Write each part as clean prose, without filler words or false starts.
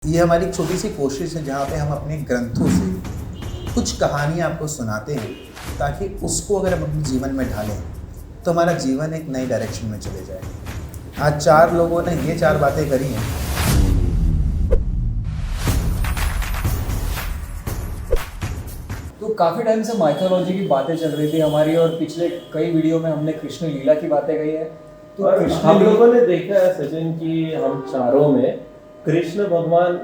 ये हमारी एक छोटी सी कोशिश है जहाँ पे हम अपने ग्रंथों से कुछ कहानियाँ आपको सुनाते हैं ताकि उसको अगर हम अपने जीवन में ढालें तो हमारा जीवन एक नई डायरेक्शन में चले जाए। आज 4 लोगों ने ये 4 बातें करी हैं। तो काफ़ी टाइम से माइथोलॉजी की बातें चल रही थी हमारी, और पिछले कई वीडियो में हमने कृष्ण लीला की बातें कही है। तो और कृष्ण हम लोगों ने देखा है सचिन कि हम चारों में कृष्ण भगवान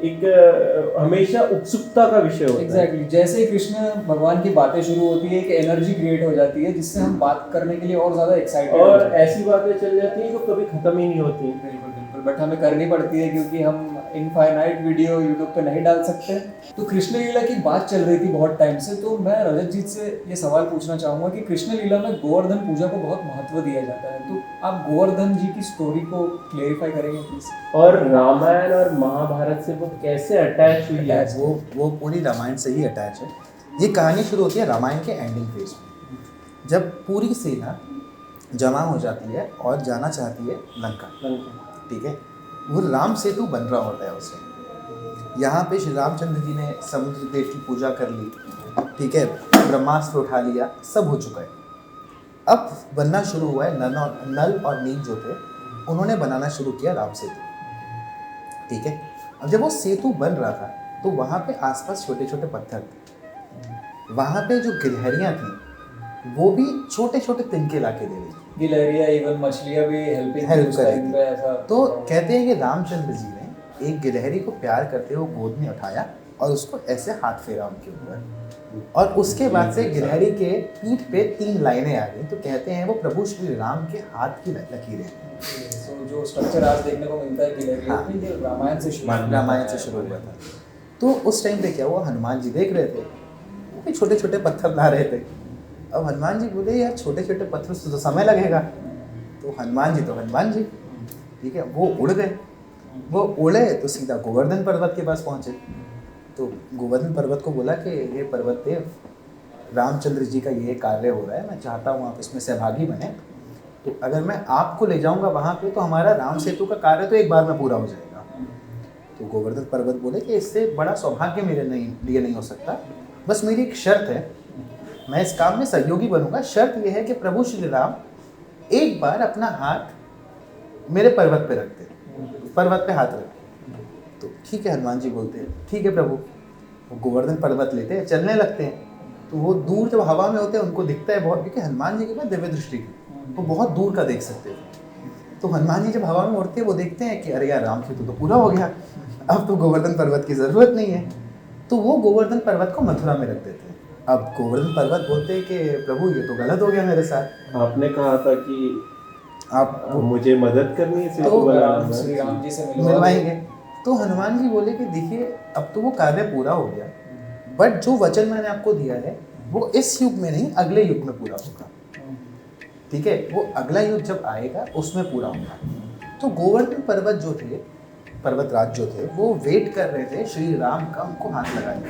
एक हमेशा उत्सुकता का विषय होता है। एग्जैक्टली जैसे ही कृष्ण भगवान की बातें शुरू होती है, एक एनर्जी क्रिएट हो जाती है जिससे हम बात करने के लिए और ज़्यादा एक्साइटेड और ऐसी बातें चल जाती हैं जो कभी खत्म ही नहीं होती। बिल्कुल बिल्कुल, बट हमें करनी पड़ती है क्योंकि हम इनफाइनाइट वीडियो यूट्यूब पे नहीं डाल सकते। तो कृष्ण लीला की बात चल रही थी बहुत टाइम से, तो मैं रजत जी से ये सवाल पूछना चाहूँगा कि कृष्ण लीला में गोवर्धन पूजा को बहुत महत्व दिया जाता है, तो आप गोवर्धन जी की स्टोरी को क्लेरिफाई करेंगे प्लीज। और रामायण और महाभारत से वो कैसे अटैच हुई है? वो पूरी रामायण से ही अटैच है। ये कहानी शुरू होती है रामायण के एंडिंग फेज में, जब पूरी सेना जमा हो जाती है और जाना चाहती है लंका। ठीक है, वो राम सेतु बन रहा होता है उसे। यहाँ पे श्री रामचंद्र जी ने समुद्र देव की पूजा कर ली, ठीक है, ब्रह्मास्त्र उठा लिया, सब हो चुका है। अब बनना शुरू हुआ है, नल और नील जो थे उन्होंने बनाना शुरू किया राम सेतु। ठीक है, अब जब वो सेतु बन रहा था तो वहाँ पे आसपास छोटे छोटे पत्थर थे, वहाँ पे जो गिलहरियाँ थी वो भी छोटे छोटे तिनके ला के दे रही थी। गिलहरियाँ, इवन मछलियाँ भी हेल्प कर रही थी। ऐसा। तो कहते हैं कि रामचंद्र जी ने एक गिलहरी को प्यार करते हुए गोद में उठाया और उसको ऐसे हाथ फेरा उनके ऊपर, और उसके बाद से गिलहरी के पीठ पे 3 लाइनें आ गई। तो कहते हैं वो प्रभु श्री राम के हाथ की लकीरें हैं। तो जो स्ट्रक्चर आज देखने को मिलता है गिलहरियों हाँ। में, ये रामायण से शुरू हुआ था। तो उस टाइम पे क्या हुआ, हनुमान जी देख रहे थे, वो भी छोटे छोटे पत्थर ला रहे थे। अब हनुमान जी बोले यार छोटे छोटे पत्थर से तो समय लगेगा। तो हनुमान जी, ठीक है, वो उड़ गए। वो उड़े तो सीधा गोवर्धन पर्वत के पास पहुँचे। तो गोवर्धन पर्वत को बोला कि ये पर्वत देव, रामचंद्र जी का ये कार्य हो रहा है, मैं चाहता हूँ आप इसमें सहभागी बने। तो अगर मैं आपको ले जाऊँगा वहाँ पे तो हमारा राम सेतु का कार्य तो एक बार में पूरा हो जाएगा। तो गोवर्धन पर्वत बोले कि इससे बड़ा सौभाग्य मेरे लिए नहीं हो सकता, बस मेरी एक शर्त है, मैं इस काम में सहयोगी बनूंगा। शर्त यह है कि प्रभु श्री राम एक बार अपना हाथ मेरे पर्वत पे रखते, पर्वत पे हाथ रखते। तो ठीक है, हनुमान जी बोलते हैं ठीक है प्रभु। वो गोवर्धन पर्वत लेते हैं, चलने लगते हैं। तो वो दूर जब हवा में होते हैं उनको दिखता है बहुत, क्योंकि हनुमान जी के पास दिव्य दृष्टि थी, वो बहुत दूर का देख सकते थे। तो हनुमान जी जब हवा में उड़ते हैं वो देखते हैं कि अरे यार राम सेतु तो पूरा हो गया, अब तो गोवर्धन पर्वत की ज़रूरत नहीं है। तो वो गोवर्धन पर्वत को मथुरा में रख देते हैं। अब गोवर्धन पर्वत बोलते हैं कि प्रभु ये तो गलत हो गया मेरे साथ। आपने कहा था कि आप मुझे मदद करनी है, तो श्री राम जी से मिलवाएंगे। तो हनुमान जी बोले कि देखिए अब तो वो कार्य पूरा हो गया, बट जो वचन मैंने आपको दिया है वो इस युग में नहीं अगले युग में पूरा होगा। ठीक है, वो अगला युग जब आएगा उसमें पूरा होगा। तो गोवर्धन पर्वत जो थे, पर्वतराज जो थे, वो वेट कर रहे थे श्री राम का उनको हाथ लगाने।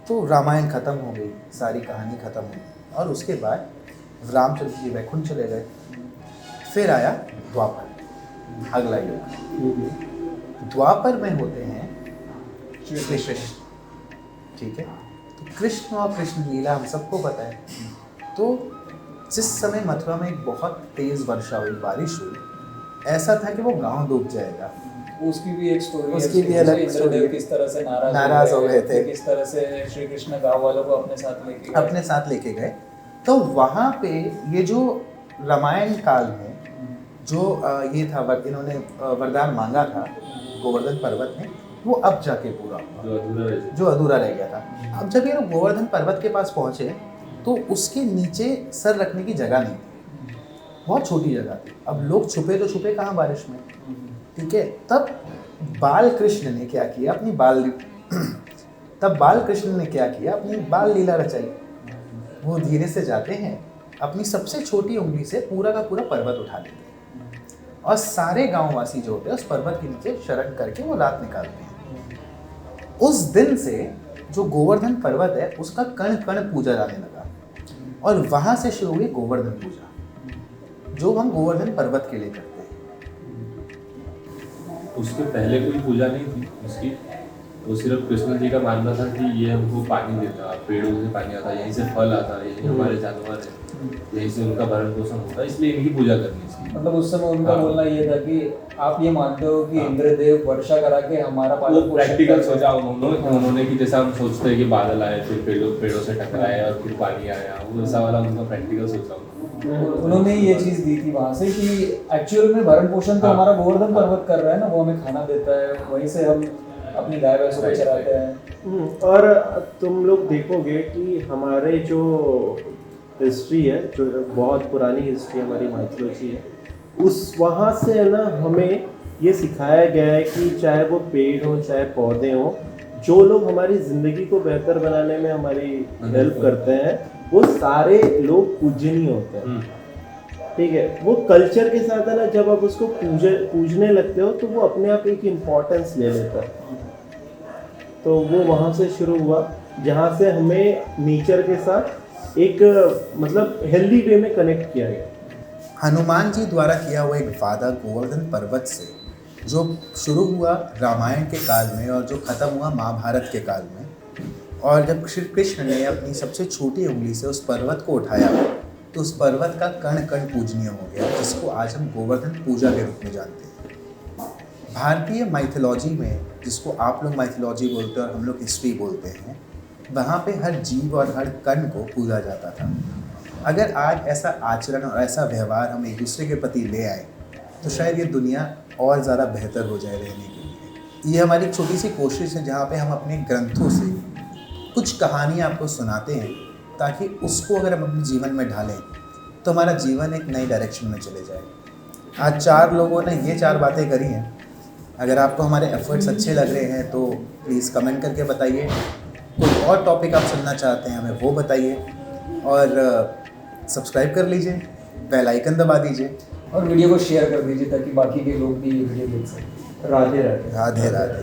तो रामायण खत्म हो गई, सारी कहानी खत्म हो गई, और उसके बाद रामचंद्र जी वैकुंठ चले गए। फिर आया द्वापर, अगला युग। द्वापर में होते हैं श्री कृष्ण। ठीक है, तो कृष्ण और कृष्ण लीला हम सबको पता है। तो जिस समय मथुरा में एक बहुत तेज वर्षा हुई, बारिश हुई, ऐसा था कि वो गांव डूब जाएगा। उसकी भी एक स्टोरी है, उसकी भी अलग स्टोरी है। किस तरह से नाराज हो गए थे, किस तरह से श्री कृष्ण गांव वालों को अपने साथ लेके गए। तो वहाँ पे ये जो रामायण काल में जो ये था, इन्होंने वरदान मांगा था गोवर्धन पर्वत में, वो अब जाके पूरा हुआ, जो अधूरा रह गया था। अब जब ये लोग गोवर्धन पर्वत के पास पहुँचे तो उसके नीचे सर रखने की जगह नहीं थी, बहुत छोटी जगह थी। अब लोग छुपे तो छुपे कहाँ बारिश में। ठीक है, तब बाल कृष्ण ने क्या किया, अपनी बाल लीला रचाई। वो धीरे से जाते हैं, अपनी सबसे छोटी उंगली से पूरा का पूरा पर्वत उठा लेते हैं, और सारे गांववासी जो होते हैं उस पर्वत के नीचे शरण करके वो रात निकालते हैं। उस दिन से जो गोवर्धन पर्वत है उसका कण कण पूजा जाने लगा, और वहां से शुरू हुई गोवर्धन पूजा, जो हम गोवर्धन पर्वत के लिए करते हैं। उसके पहले कोई पूजा नहीं थी उसकी। वो सिर्फ कृष्ण जी का मानना था कि ये हमको पानी देता, पेड़ों से पानी आता, यहीं से फल आता, यहीं हमारे जानवर है, यहीं से उनका भरण पोषण होता है, इसलिए इनकी पूजा करनी चाहिए। मतलब उस समय उनका हाँ। बोलना ये था कि आप ये मानते हो कि इंद्रदेव वर्षा करा के हमारा वो पालन पोषण प्रैक्टिकल करते हैं। सोचा उन्होंने कि जैसा हम सोचते हैं कि बादल आए, फिर पेड़ों से टकराए और फिर पानी आया, वो वैसा वाला उनका प्रैक्टिकल सोचा उन्होंने ये चीज दी थी वहां से कि एक्चुअल में भरण पोषण तो हाँ। हमारा गोवर्धन पर्वत कर रहा है ना, वो हमें खाना देता है, वहीं से हम अपनी गाय भैंसों को Right, चराते हैं। और तुम लोग देखोगे कि हमारे जो हिस्ट्री है, जो बहुत पुरानी हिस्ट्री हमारी माइथोलॉजी है, उस वहाँ से है ना हमें ये सिखाया गया है कि चाहे वो पेड़ हो चाहे पौधे हो, जो लोग हमारी ज़िंदगी को बेहतर बनाने में हमारी हेल्प करते हैं वो सारे लोग पूजनीय होते हैं। ठीक है, वो कल्चर के साथ है ना, जब आप उसको पूजने लगते हो तो वो अपने आप एक इम्पोर्टेंस ले लेता है। तो वो वहाँ से शुरू हुआ जहाँ से हमें नेचर के साथ एक मतलब हेल्दी वे में कनेक्ट किया गया। हनुमान जी द्वारा किया हुआ एक वादा गोवर्धन पर्वत से, जो शुरू हुआ रामायण के काल में और जो ख़त्म हुआ महाभारत के काल में, और जब श्री कृष्ण ने अपनी सबसे छोटी उंगली से उस पर्वत को उठाया तो उस पर्वत का कण कण पूजनीय हो गया, जिसको आज हम गोवर्धन पूजा के रूप में जानते हैं। भारतीय माइथोलॉजी में, जिसको आप लोग माइथोलॉजी बोलते हैं और हम लोग हिस्ट्री बोलते हैं, वहाँ पे हर जीव और हर कण को पूजा जाता था। अगर आज ऐसा आचरण और ऐसा व्यवहार हम एक दूसरे के प्रति ले आए तो शायद ये दुनिया और ज़्यादा बेहतर हो जाए रहने के लिए। ये हमारी एक छोटी सी कोशिश है जहाँ पे हम अपने ग्रंथों से कुछ कहानियाँ आपको सुनाते हैं, ताकि उसको अगर हम अपने जीवन में ढालें तो हमारा जीवन एक नई डायरेक्शन में चले जाए। आज 4 लोगों ने ये 4 बातें करी हैं। अगर आपको हमारे एफर्ट्स अच्छे लग रहे हैं तो प्लीज़ कमेंट करके बताइए। कोई और टॉपिक आप सुनना चाहते हैं हमें वो बताइए, और सब्सक्राइब कर लीजिए, बेल आइकन दबा दीजिए, और वीडियो को शेयर कर दीजिए ताकि बाकी के लोग भी ये वीडियो देख सकें। राधे राधे। राधे राधे।